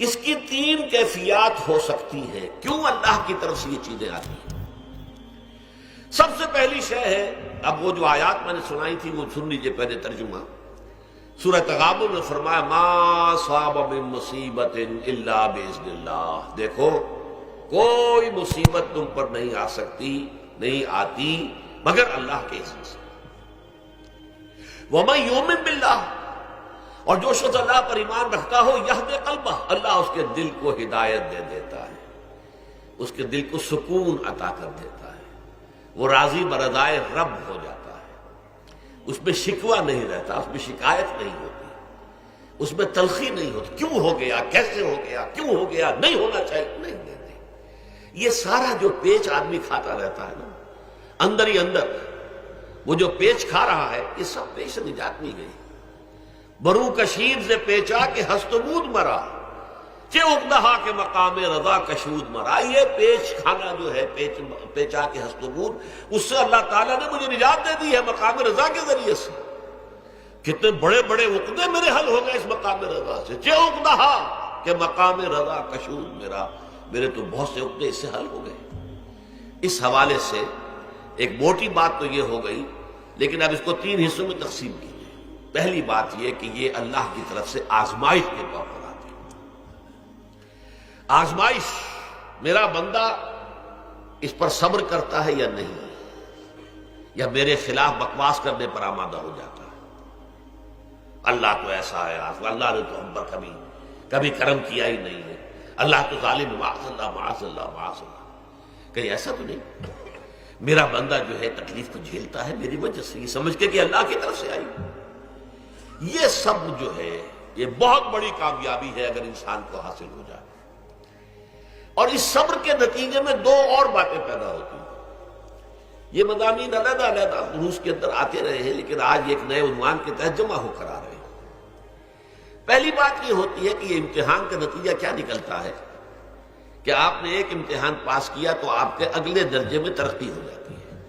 اس کی تین کیفیات ہو سکتی ہیں کیوں اللہ کی طرف سے یہ چیزیں آتی ہیں۔ سب سے پہلی شے ہے، اب وہ جو آیات میں نے سنائی تھی وہ سن لیجیے پہلے ترجمہ۔ سورہ تغابن میں فرمایا ما صاب من مصیبت الا باذن اللہ، دیکھو کوئی مصیبت تم پر نہیں آ سکتی، نہیں آتی مگر اللہ کے اذن سے۔ ومن یؤمن باللہ، اور جو شخص اللہ پر ایمان رکھتا ہو یہدی قلبہ، اللہ اس کے دل کو ہدایت دے دیتا ہے، اس کے دل کو سکون عطا کر دیتا ہے، وہ راضی برضائے رب ہو جاتا ہے، اس میں شکوہ نہیں رہتا، اس میں شکایت نہیں ہوتی، اس میں تلخی نہیں ہوتی، کیوں ہو گیا، کیسے ہو گیا، کیوں ہو گیا، نہیں ہونا چاہیے، نہیں نہیں۔ یہ سارا جو پیچ آدمی کھاتا رہتا ہے نا اندر ہی اندر، وہ جو پیچ کھا رہا ہے یہ سب پیش نجات نہیں گئی۔ برو کشید سے پیچا کہ ہستمود مرا، چے اقدہا کے مقام رضا کشود مرا، یہ پیچ کھانا جو ہے پیچا کے ہستمود، اس سے اللہ تعالیٰ نے مجھے نجات دے دی ہے مقام رضا کے ذریعے سے۔ کتنے بڑے بڑے عقدے میرے حل ہو گئے اس مقام رضا سے، چے اقدہا کہ مقام رضا کشود میرا، میرے تو بہت سے عقدے اس سے حل ہو گئے۔ اس حوالے سے ایک موٹی بات تو یہ ہو گئی، لیکن اب اس کو تین حصوں میں تقسیم کیجیے۔ پہلی بات یہ کہ یہ اللہ کی طرف سے آزمائش کے طور پر آتی ہے۔ آزمائش، میرا بندہ اس پر صبر کرتا ہے یا نہیں، یا میرے خلاف بکواس کرنے پر آمادہ ہو جاتا ہے۔ اللہ تو ایسا ہے، اللہ نے تو ہم پر کبھی کرم کیا ہی نہیں ہے، اللہ تو ظالم، معاذ اللہ معاذ اللہ معاذ اللہ۔ کہیں ایسا تو نہیں، میرا بندہ جو ہے تکلیف کو جھیلتا ہے میری وجہ سے، یہ سمجھ کے کہ اللہ کی طرف سے آئی۔ یہ سب جو ہے یہ بہت بڑی کامیابی ہے اگر انسان کو حاصل ہو جائے۔ اور اس صبر کے نتیجے میں دو اور باتیں پیدا ہوتی ہیں۔ یہ مضامین علیحدہ علیحدہ دروس کے اندر آتے رہے ہیں، لیکن آج ایک نئے عنوان کے تحت جمع ہو کر آ رہے ہیں۔ پہلی بات یہ ہوتی ہے کہ یہ امتحان کا نتیجہ کیا نکلتا ہے کہ آپ نے ایک امتحان پاس کیا تو آپ کے اگلے درجے میں ترقی ہو جاتی ہے۔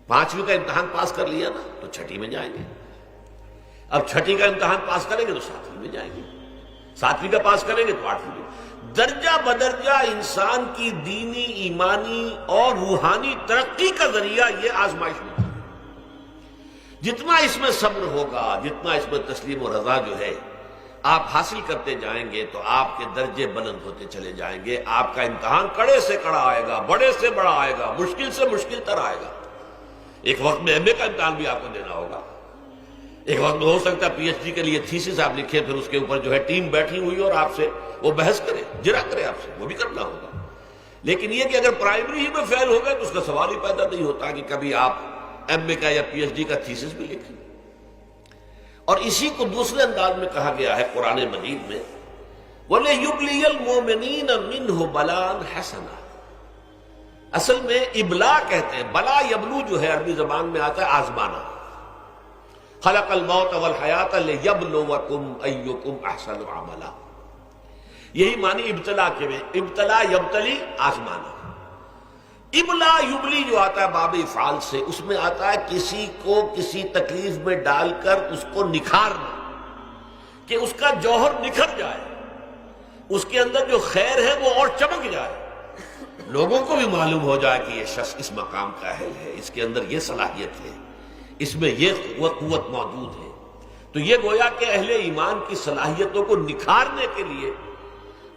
5ویں کا امتحان پاس کر لیا نا تو 6ٹھی میں جائیں گے، اب 6ٹھی کا امتحان پاس کریں گے تو 7ویں میں جائیں گے، 7ویں کا پاس کریں گے تو 8ویں میں۔ درجہ بدرجہ انسان کی دینی، ایمانی اور روحانی ترقی کا ذریعہ یہ آزمائش ہوتی ہے۔ جتنا اس میں صبر ہوگا، جتنا اس میں تسلیم و رضا جو ہے آپ حاصل کرتے جائیں گے تو آپ کے درجے بلند ہوتے چلے جائیں گے۔ آپ کا امتحان کڑے سے کڑا آئے گا، بڑے سے بڑا آئے گا، مشکل سے مشکل تر آئے گا۔ ایک وقت میں MA کا امتحان بھی آپ کو دینا ہوگا، ایک وقت میں ہو سکتا ہے PhD کے لیے تھیسس آپ لکھیں، پھر اس کے اوپر جو ہے ٹیم بیٹھی ہوئی اور آپ سے وہ بحث کرے، جرا کرے آپ سے، وہ بھی کرنا ہوگا۔ لیکن یہ کہ اگر پرائمری ہی میں فیل ہو گئے تو اس کا سوال ہی پیدا نہیں ہوتا کہ کبھی آپ MA کا یا PhD کا تھیسس بھی لکھیں۔ اور اسی کو دوسرے انداز میں کہا گیا ہے قرآن مجید میں، وَلِيُبْلِيَ الْمُؤْمِنِينَ مِنْهُ بَلَاءً حَسَنًا۔ اصل میں ابلا کہتے ہیں، بلا یبلو جو ہے عربی زبان میں آتا ہے آزمانا۔ خلق الموت والحیات لیبلوکم ایکم احسن عملا، یہی معنی ابتلا کے میں، ابتلا یبتلی آزمانا۔ ابلا یبلی جو آتا ہے باب افعال سے، اس میں آتا ہے کسی کو کسی تکلیف میں ڈال کر اس کو نکھارنا، کہ اس کا جوہر نکھر جائے، اس کے اندر جو خیر ہے وہ اور چمک جائے، لوگوں کو بھی معلوم ہو جائے کہ یہ شخص اس مقام کا اہل ہے، اس کے اندر یہ صلاحیت ہے، اس میں یہ قوت موجود ہے۔ تو یہ گویا کہ اہل ایمان کی صلاحیتوں کو نکھارنے کے لیے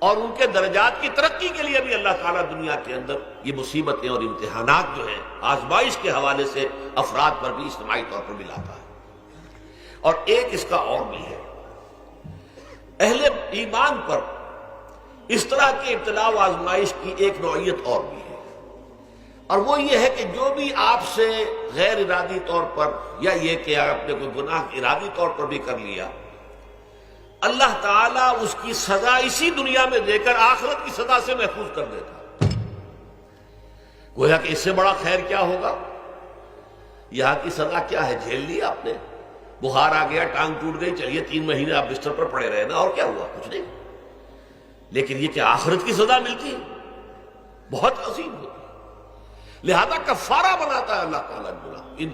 اور ان کے درجات کی ترقی کے لیے بھی اللہ تعالیٰ دنیا کے اندر یہ مصیبتیں اور امتحانات جو ہیں آزمائش کے حوالے سے افراد پر بھی اجتماعی طور پر بھی لاتا ہے۔ اور ایک اس کا اور بھی ہے، اہل ایمان پر اس طرح کے ابتلاء و آزمائش کی ایک نوعیت اور بھی ہے، اور وہ یہ ہے کہ جو بھی آپ سے غیر ارادی طور پر یا یہ کہ آپ نے کوئی گناہ ارادی طور پر بھی کر لیا، اللہ تعالیٰ اس کی سزا اسی دنیا میں دے کر آخرت کی سزا سے محفوظ کر دیتا۔ گویا کہ اس سے بڑا خیر کیا ہوگا؟ یہاں کی سزا کیا ہے؟ جھیل لی آپ نے، بخار آ گیا، ٹانگ ٹوٹ گئی، چلیے 3 مہینے آپ بستر پر پڑے رہے نا، اور کیا ہوا؟ کچھ نہیں۔ لیکن یہ کہ آخرت کی سزا ملتی ہے بہت عظیم ہوتی ہے، لہذا کفارہ بناتا ہے اللہ تعالیٰ گناہ، ان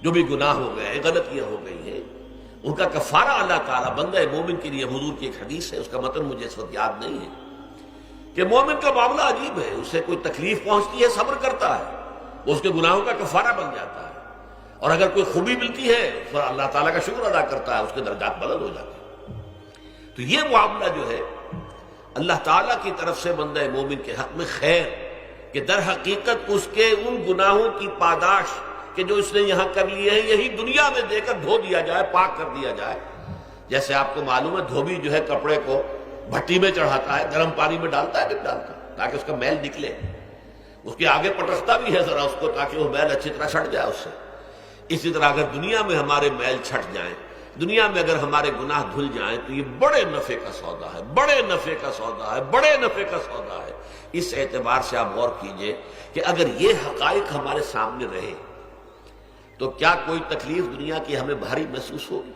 جو بھی گناہ ہو گئے ہیں، غلطیاں ہو گئی ہیں، ان کا کفارہ اللہ تعالیٰ بندہ مومن کے لیے، حضور کی ایک حدیث ہے، اس کا متن مجھے اس وقت یاد نہیں ہے، کہ مومن کا معاملہ عجیب ہے، اسے کوئی تکلیف پہنچتی ہے صبر کرتا ہے، وہ اس کے گناہوں کا کفارہ بن جاتا ہے، اور اگر کوئی خوبی ملتی ہے تو اللہ تعالیٰ کا شکر ادا کرتا ہے، اس کے درجات بلند ہو جاتے ہیں۔ تو یہ معاملہ جو ہے اللہ تعالیٰ کی طرف سے بندہ مومن کے حق میں خیر، کہ در حقیقت اس کے ان گناہوں کی پاداش کہ جو اس نے یہاں کر لیے ہیں، یہی دنیا میں دے کر دھو دیا جائے، پاک کر دیا جائے۔ جیسے آپ کو معلوم ہے دھوبی جو ہے کپڑے کو بھٹی میں چڑھاتا ہے، گرم پانی میں ڈالتا ہے، نہیں ڈالتا، تاکہ اس کا میل نکلے، اس کے آگے پٹختا بھی ہے ذرا اس کو، تاکہ وہ میل اچھی طرح چھٹ جائے اس سے۔ اسی طرح اگر دنیا میں ہمارے میل چھٹ جائیں، دنیا میں اگر ہمارے گناہ دھل جائیں، تو یہ بڑے نفع کا سودا ہے، بڑے نفع کا سودا ہے، بڑے نفع کا سودا ہے۔ اس اعتبار سے آپ غور کیجئے کہ اگر یہ حقائق ہمارے سامنے رہے تو کیا کوئی تکلیف دنیا کی ہمیں بھاری محسوس ہوگی؟